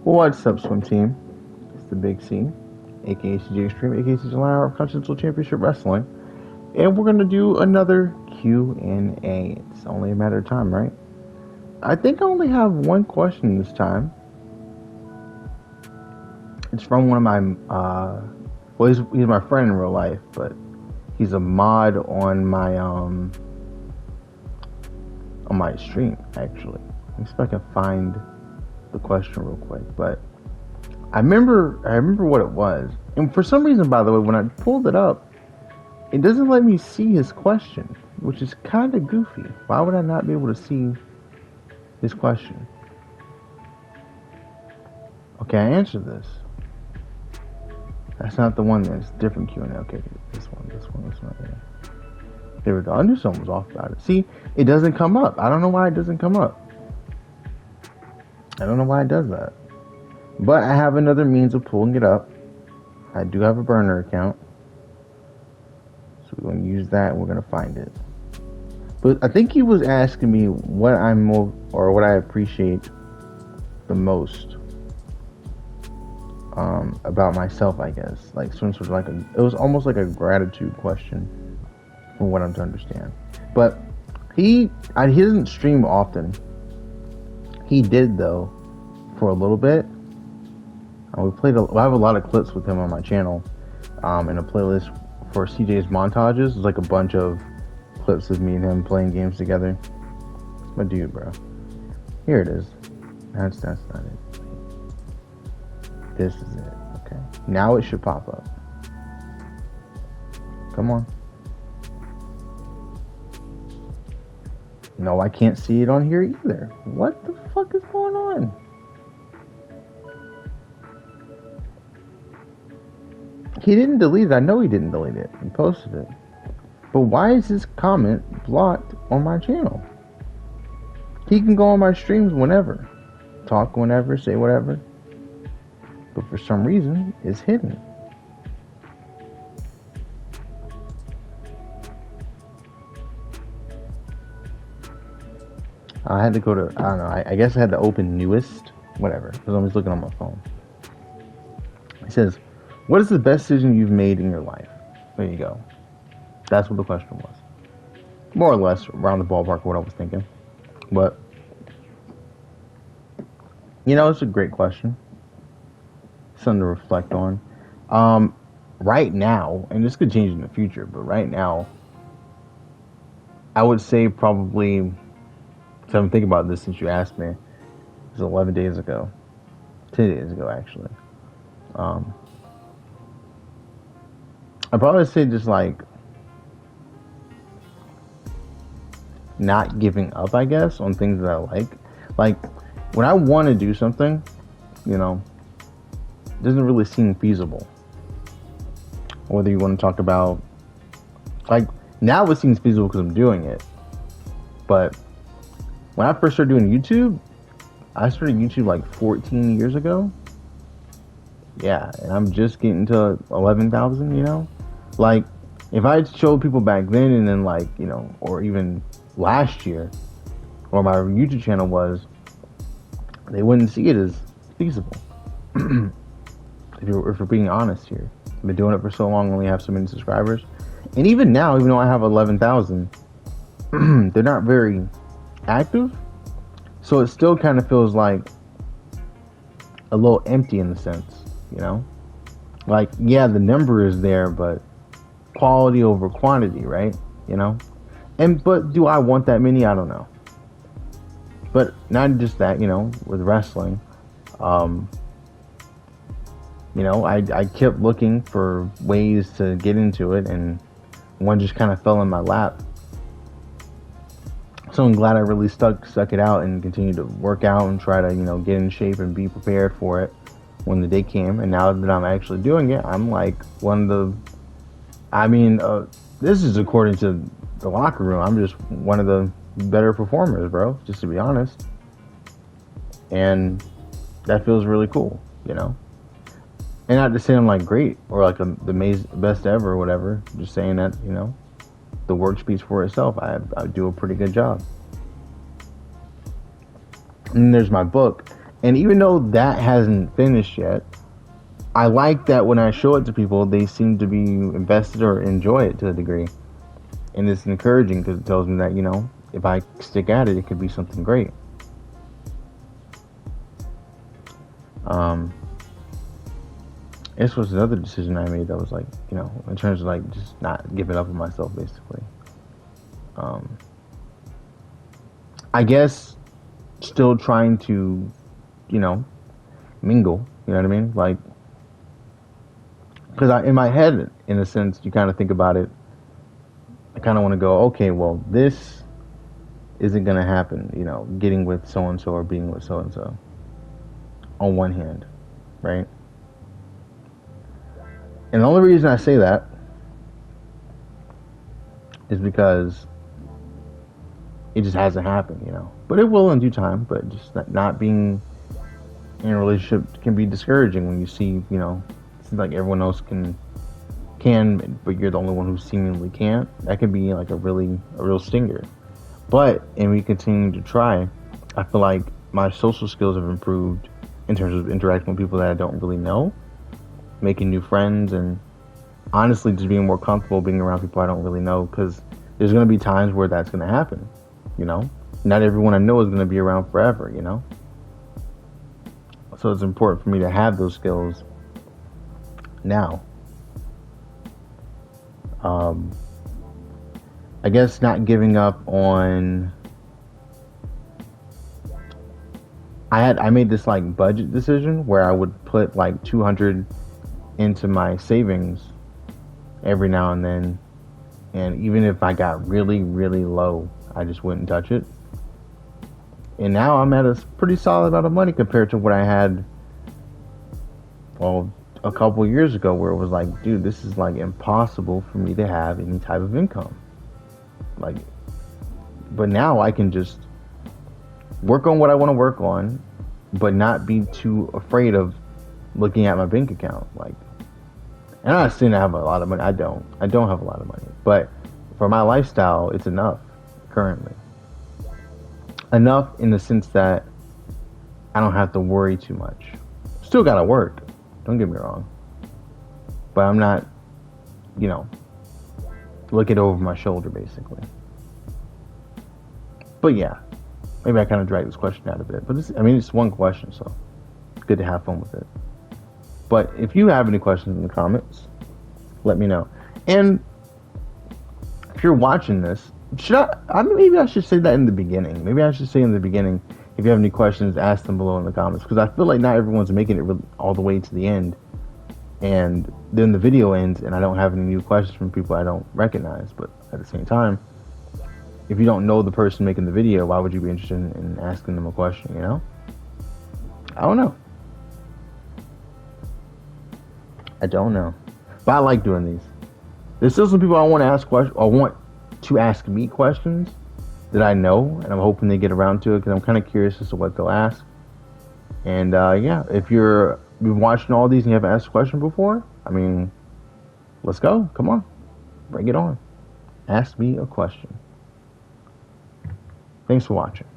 What's up, swim team? It's the Big C, aka CJ Extreme, aka CJ Lion of Continental Championship Wrestling, and we're gonna do another Q&A. It's only a matter of time, right? I think I only have one question this time. It's from one of my, well, he's my friend in real life, but he's a mod on my stream actually. Let me see if I can find the question real quick, but I remember what it was, and for some reason, by the way, when I pulled it up, it doesn't let me see his question, which is kind of goofy. Why would I not be able to see his question? Okay, I answered this. That's not the one. That's different Q&A. Okay, this one. Yeah. There we go. I knew something was off about it. See, it doesn't come up. I don't know why it doesn't come up. I don't know why it does that. But I have another means of pulling it up. I do have a burner account. So we're going to use that and we're going to find it. But I think he was asking me what I'm more, or what I appreciate the most about myself, I guess. Like some sort of like it was almost like a gratitude question from what I'm to understand. But he doesn't stream often. He did though for a little bit. I have a lot of clips with him on my channel, in a playlist for CJ's montages. It's like a bunch of clips of me and him playing games together. It's my dude, bro. Here it is. That's not it. This is it. Okay. Now it should pop up. Come on. No, I can't see it on here either. What the fuck is going on? He didn't delete it. I know he didn't delete it. He posted it. But why is his comment blocked on my channel? He can go on my streams whenever. Talk whenever, say whatever. But for some reason, it's hidden. I had to go to, I don't know, I guess I had to open newest, whatever, because I'm just looking on my phone. It says, what is the best decision you've made in your life? There you go. That's what the question was. More or less around the ballpark of what I was thinking. But, it's a great question. Something to reflect on. Right now, and this could change in the future, but right now, I would say probably, because I've been thinking about this since you asked me. It was 11 days ago. 10 days ago, actually. I'd probably say just like not giving up, I guess, on things that I like. Like when I want to do something, it doesn't really seem feasible. Whether you want to talk about, like now it seems feasible because I'm doing it. But when I first started doing YouTube, I started YouTube like 14 years ago. Yeah, and I'm just getting to 11,000, Like, if I had showed people back then and then like, or even last year, or my YouTube channel was, they wouldn't see it as feasible. if we're being honest here. I've been doing it for so long, only have so many subscribers. And even now, even though I have 11,000, they're not very active. So it still kind of feels like a little empty in the sense, Like, yeah, the number is there, but quality over quantity, right? But do I want that many? I don't know. But not just that, with wrestling, I kept looking for ways to get into it, and one just kind of fell in my lap. So I'm glad I really stuck it out and continued to work out and try to, get in shape and be prepared for it when the day came. And now that I'm actually doing it, I'm like one of the, this is according to the locker room, I'm just one of the better performers, bro, just to be honest. And that feels really cool, And not to say I'm like great or like the best ever or whatever, just saying that, the work speaks for itself. I do a pretty good job. And there's my book. And even though that hasn't finished yet, I like that when I show it to people, they seem to be invested or enjoy it to a degree. And it's encouraging because it tells me that, if I stick at it, it could be something great. This was another decision I made that was like, in terms of like just not giving up on myself, basically. I guess still trying to, mingle. You know what I mean? Like, because in my head, in a sense, you kind of think about it. I kind of want to go, okay, well, this isn't going to happen, getting with so and so or being with so and so. On one hand, right? And the only reason I say that is because it just hasn't happened, But it will in due time. But just not being in a relationship can be discouraging when you see, it seems like everyone else can, but you're the only one who seemingly can't. That could be like a real stinger. But in me continuing to try, I feel like my social skills have improved in terms of interacting with people that I don't really know, making new friends, and honestly just being more comfortable being around people I don't really know, because there's going to be times where that's going to happen, Not everyone I know is going to be around forever, So it's important for me to have those skills now. I guess not giving up on. I made this like budget decision where I would put like 200 into my savings every now and then, and even if I got really really low, I just wouldn't touch it. And now I'm at a pretty solid amount of money compared to what I had, well, a couple years ago, where it was like, dude, this is like impossible for me to have any type of income. Like, but now I can just work on what I want to work on, but not be too afraid of looking at my bank account. Like, and I'm not saying I have a lot of money. I don't have a lot of money, but for my lifestyle, it's enough currently. Enough in the sense that I don't have to worry too much. Still gotta work, don't get me wrong, but I'm not, looking over my shoulder basically. But yeah, maybe I kind of dragged this question out a bit, but it's one question, so it's good to have fun with it. But if you have any questions in the comments, let me know. And if you're watching this, maybe I should say that in the beginning. Maybe I should say in the beginning, if you have any questions, ask them below in the comments, because I feel like not everyone's making it really all the way to the end, and then the video ends and I don't have any new questions from people I don't recognize. But at the same time, if you don't know the person making the video, why would you be interested in asking them a question, I don't know. But I like doing these. There's still some people I want to ask questions, or want to ask me questions that I know, and I'm hoping they get around to it, because I'm kind of curious as to what they'll ask. And yeah, if you've been watching all these and you haven't asked a question before, let's go. Come on, bring it on. Ask me a question. Thanks for watching.